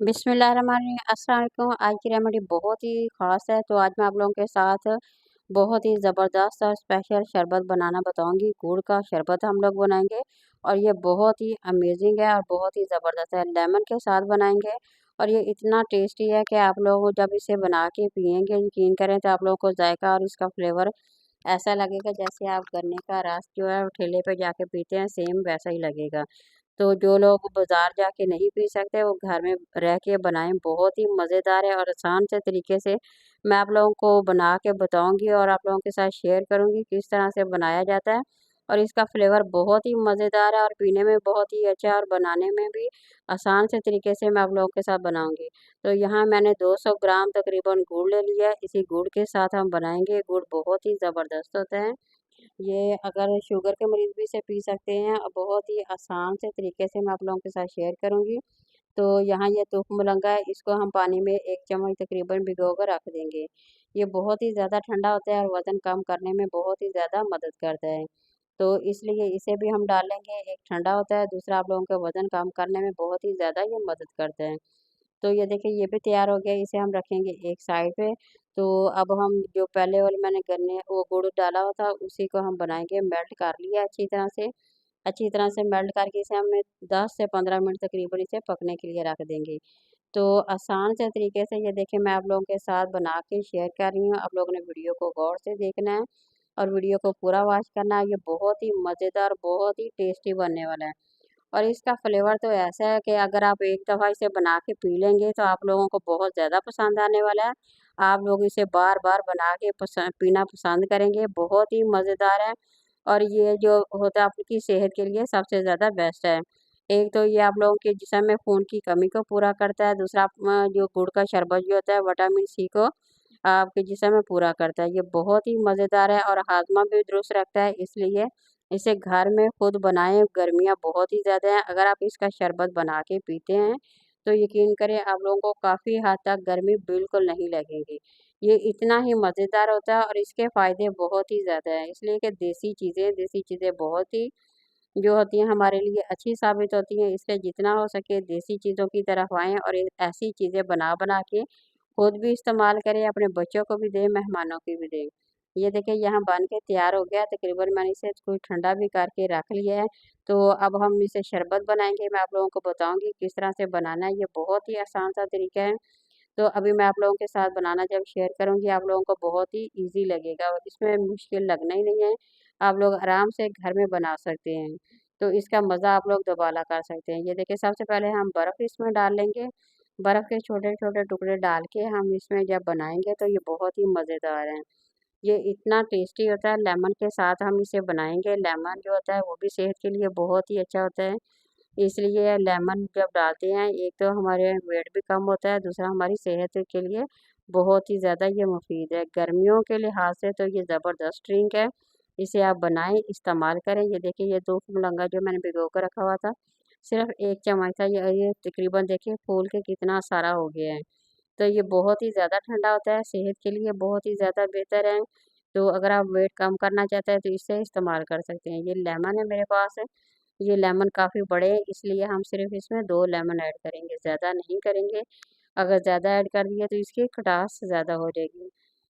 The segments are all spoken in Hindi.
अस्सलाम वालेकुम। आज की रेमेडी बहुत ही ख़ास है। तो आज मैं आप लोगों के साथ बहुत ही ज़बरदस्त और स्पेशल शरबत बनाना बताऊंगी। गुड़ का शरबत हम लोग बनाएंगे और ये बहुत ही अमेजिंग है और बहुत ही ज़बरदस्त है। लेमन के साथ बनाएंगे और ये इतना टेस्टी है कि आप लोग जब इसे बना के पियेंगे, यकीन करें तो आप लोगों को जायका और इसका फ्लेवर ऐसा लगेगा जैसे आप गन्ने का रस जो है वो ठेले पे जाके पीते हैं, सेम वैसा ही लगेगा। तो जो लोग बाज़ार जाके नहीं पी सकते वो घर में रह के बनाएँ, बहुत ही मज़ेदार है और आसान से तरीके से मैं आप लोगों को बना के बताऊँगी और आप लोगों के साथ शेयर करूँगी किस तरह से बनाया जाता है। और इसका फ्लेवर बहुत ही मज़ेदार है और पीने में बहुत ही अच्छा है और बनाने में भी आसान से तरीके से मैं आप लोगों के साथ बनाऊँगी। तो यहाँ मैंने 200 ग्राम तकरीबन गुड़ ले लिया है, इसी गुड़ के साथ हम बनाएँगे। गुड़ बहुत ही ज़बरदस्त होता है। ये अगर शुगर के मरीज़ भी इसे पी सकते हैं और बहुत ही आसान से तरीके से मैं आप लोगों के साथ शेयर करूँगी। तो यहाँ ये तुख मुलंगा है, इसको हम पानी में 1 चम्मच तकरीबन भिगो कर रख देंगे। ये बहुत ही ज़्यादा ठंडा होता है और वज़न कम करने में बहुत ही ज़्यादा मदद करता है। तो इसलिए इसे भी हम डालेंगे, एक ठंडा होता है, दूसरा आप लोगों का वज़न कम करने में बहुत ही ज़्यादा ये मदद करता है। तो ये देखिए ये भी तैयार हो गया, इसे हम रखेंगे एक साइड पे। तो अब हम जो पहले वाले मैंने गन्ने वो गुड़ डाला हुआ था उसी को हम बनाएँगे, मेल्ट कर लिया अच्छी तरह से। अच्छी तरह से मेल्ट करके इसे हमें 10 से 15 मिनट तकरीबन इसे पकने के लिए रख देंगे। तो आसान से तरीके से ये देखिए मैं आप लोगों के साथ बना के शेयर कर रही हूँ। आप लोगों ने वीडियो को गौर से देखना है और वीडियो को पूरा वॉच करना है। ये बहुत ही मज़ेदार, बहुत ही टेस्टी बनने वाला है। और इसका फ्लेवर तो ऐसा है कि अगर आप एक दफ़ा इसे बना के पी लेंगे तो आप लोगों को बहुत ज़्यादा पसंद आने वाला है। आप लोग इसे बार-बार बना के पीना पसंद करेंगे, बहुत ही मज़ेदार है और ये जो होता है आपकी सेहत के लिए सबसे ज़्यादा बेस्ट है। एक तो ये आप लोगों के जिस्म में खून की कमी को पूरा करता है, दूसरा जो गुड़ का शरबत जो होता है विटामिन सी को आपके जिस्म में पूरा करता है। ये बहुत ही मज़ेदार है और हाज़मा भी दुरुस्त रखता है, इसलिए इसे घर में खुद बनाएँ, गर्मियाँ बहुत ही ज़्यादा हैं, अगर आप इसका शरबत बना के पीते हैं, तो यकीन करें आप लोगों को काफ़ी हद तक गर्मी बिल्कुल नहीं लगेगी। ये इतना ही मज़ेदार होता है और इसके फ़ायदे बहुत ही ज़्यादा हैं, इसलिए कि देसी चीज़ें बहुत ही जो होती हैं हमारे लिए अच्छी साबित होती हैं, इसलिए जितना हो सके देसी चीज़ों की तरफ आएँ और ऐसी चीज़ें बना-बना के खुद भी इस्तेमाल करें, अपने बच्चों को भी दें, मेहमानों को भी दें। ये देखिए यहाँ बन के तैयार हो गया, तकरीबन मैंने इसे कुछ ठंडा भी करके रख लिया है। तो अब हम इसे शरबत बनाएँगे, मैं आप लोगों को बताऊँगी किस तरह से बनाना है, ये बहुत ही आसान-सा तरीका है। तो अभी मैं आप लोगों के साथ बनाना जब शेयर करूँगी, आप लोगों को बहुत ही ईज़ी लगेगा और इसमें मुश्किल लगना ही नहीं है। आप लोग आराम से घर में बना सकते हैं। तो इसका मज़ा आप लोग दोबाला कर सकते हैं। ये देखिए सबसे पहले हम बर्फ़ इसमें डाल लेंगे। बर्फ़ के छोटे-छोटे टुकड़े डाल के हम इसमें जब बनाएँगे तो ये बहुत ही मज़ेदार है। ये इतना टेस्टी होता है, लेमन के साथ हम इसे बनाएँगे। लेमन जो होता है वो भी सेहत के लिए बहुत ही अच्छा होता है। इसलिए लेमन जब डालते हैं, एक तो हमारे वेट भी कम होता है, दूसरा हमारी सेहत के लिए बहुत ही ज़्यादा ये मुफ़ीद है। गर्मियों के लिहाज से तो ये ज़बरदस्त ड्रिंक है, इसे आप बनाएँ, इस्तेमाल करें। ये देखिए ये 2 मलंगा जो मैंने भिगो कर रखा हुआ था, सिर्फ़ 1 चम्मच था, ये तकरीबन देखिए फूल के कितना सारा हो गया है। तो ये बहुत ही ज़्यादा ठंडा होता है, सेहत के लिए बहुत ही ज़्यादा बेहतर है। तो अगर आप वेट कम करना चाहते हैं तो इसे इस्तेमाल कर सकते हैं। ये लेमन है मेरे पास है, ये लेमन काफ़ी बड़े हैं इसलिए हम सिर्फ़ इसमें 2 लेमन ऐड करेंगे, ज़्यादा नहीं करेंगे। अगर ज़्यादा ऐड कर दिए तो इसकी खटास ज़्यादा हो जाएगी।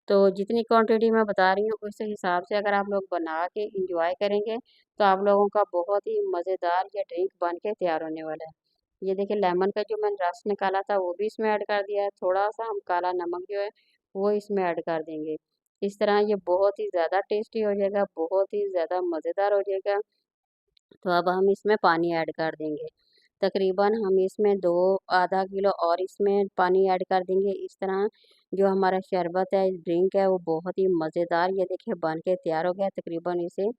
तो जितनी क्वांटिटी मैं बता रही हूँ उस हिसाब से अगर आप लोग बना के एन्जॉय करेंगे, तो आप लोगों का बहुत ही मज़ेदार ये ड्रिंक बन के तैयार होने वाला है। ये देखिए लेमन का जो मैंने रस निकाला था वो भी इसमें ऐड कर दिया है, थोड़ा-सा हम काला नमक जो है वो इसमें ऐड कर देंगे। इस तरह ये बहुत ही ज़्यादा टेस्टी हो जाएगा, बहुत ही ज़्यादा मज़ेदार हो जाएगा। तो अब हम इसमें पानी ऐड कर देंगे। तकरीबन हम इसमें 2 आधा किलो और इसमें पानी ऐड कर देंगे। इस तरह जो हमारा शरबत है, ड्रिंक है वो बहुत ही मज़ेदार ये देखिए बन के तैयार हो गया। तकरीबन इसे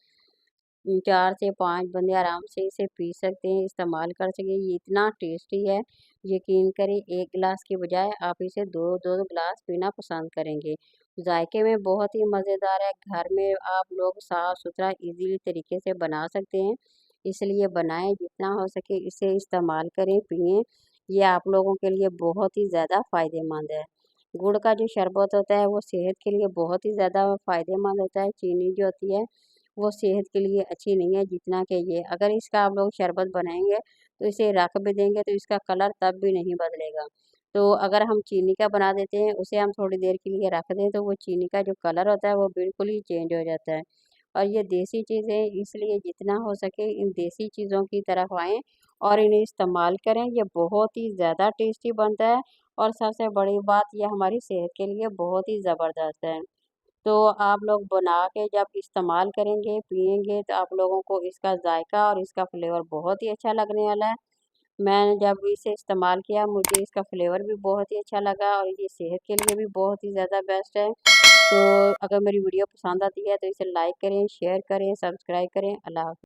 4 से 5 बंदे आराम से इसे पी सकते हैं, इस्तेमाल कर सकें। ये इतना टेस्टी है, यकीन करें 1 गिलास की बजाय आप इसे 2-2 गिलास पीना पसंद करेंगे। जायके में बहुत ही मज़ेदार है, घर में आप लोग साफ़-सुथरा ईज़ी तरीके से बना सकते हैं। इसलिए बनाएँ, जितना हो सके इसे इस्तेमाल करें, पिएँ। ये आप लोगों के लिए बहुत ही ज़्यादा फ़ायदेमंद है। गुड़ का जो शरबत होता है वो सेहत के लिए बहुत ही ज़्यादा फ़ायदेमंद होता है। चीनी जो होती है वो सेहत के लिए अच्छी नहीं है जितना कि ये। अगर इसका आप लोग शरबत बनाएंगे तो इसे रख भी देंगे तो इसका कलर तब भी नहीं बदलेगा। तो अगर हम चीनी का बना देते हैं, उसे हम थोड़ी देर के लिए रख दें तो वो चीनी का जो कलर होता है वो बिल्कुल ही चेंज हो जाता है। और ये देसी चीज़ें, इसलिए जितना हो सके इन देसी चीज़ों की तरफ आएँ और इन्हें इस्तेमाल करें। ये बहुत ही ज़्यादा टेस्टी बनता है और सबसे बड़ी बात, ये हमारी सेहत के लिए बहुत ही ज़बरदस्त है। तो आप लोग बना के जब इस्तेमाल करेंगे, पिएँगे तो आप लोगों को इसका ज़ायक़ा और इसका फ्लेवर बहुत ही अच्छा लगने वाला है। मैंने जब इसे इस्तेमाल किया, मुझे इसका फ्लेवर भी बहुत ही अच्छा लगा और ये सेहत के लिए भी बहुत ही ज़्यादा बेस्ट है। तो अगर मेरी वीडियो पसंद आती है तो इसे लाइक करें, शेयर करें, सब्सक्राइब करें। अल्लाह हाफ़िज़।